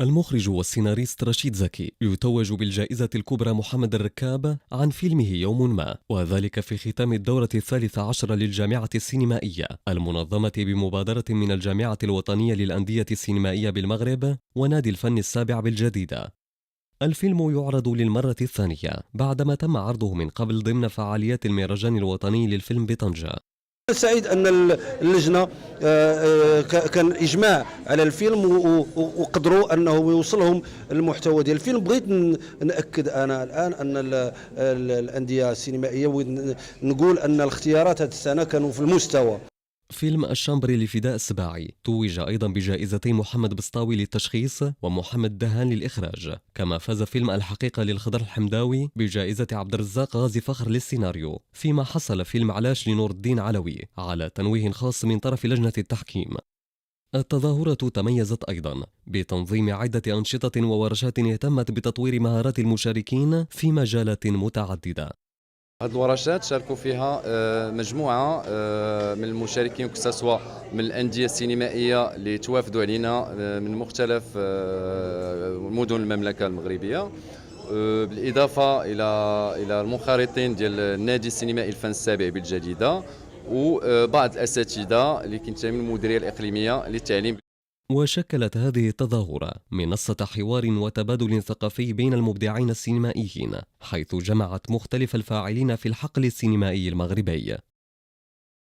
المخرج والسيناريست رشيد زكي يتوج بالجائزة الكبرى محمد الركاب عن فيلمه يوم ما، وذلك في ختام الدورة 13 للجامعة السينمائية المنظمة بمبادرة من الجامعة الوطنية للأندية السينمائية بالمغرب ونادي الفن السابع بالجديدة. الفيلم يعرض للمرة الثانية بعدما تم عرضه من قبل ضمن فعاليات المهرجان الوطني للفيلم بطنجة. سعيد أن اللجنة كان إجماع على الفيلم وقدروا أنه يوصلهم المحتوى ديال الفيلم. بغيت نأكد أنا الآن أن الأندية السينمائية، ونقول أن الاختيارات هذه السنة كانوا في المستوى. فيلم الشامبري لفداء السباعي توج أيضا بجائزتي محمد بسطاوي للتشخيص ومحمد دهان للإخراج، كما فاز فيلم الحقيقة للخضر الحمداوي بجائزة عبد الرزاق غازي فخر للسيناريو، فيما حصل فيلم علاش لنور الدين علوي على تنويه خاص من طرف لجنة التحكيم. التظاهرة تميزت أيضا بتنظيم عدة أنشطة وورشات اهتمت بتطوير مهارات المشاركين في مجالات متعددة. هذه الورشات شاركوا فيها مجموعة من المشاركين، كسوا من الأندية السينمائية اللي توافدوا علينا من مختلف مدن المملكة المغربية، بالإضافة إلى المنخرطين ديال النادي السينمائي الفن السابع بالجديدة، وبعض الأساتذة اللي كينتموا من المديرية الإقليمية للتعليم. وشكلت هذه التظاهرة منصة حوار وتبادل ثقافي بين المبدعين السينمائيين، حيث جمعت مختلف الفاعلين في الحقل السينمائي المغربي.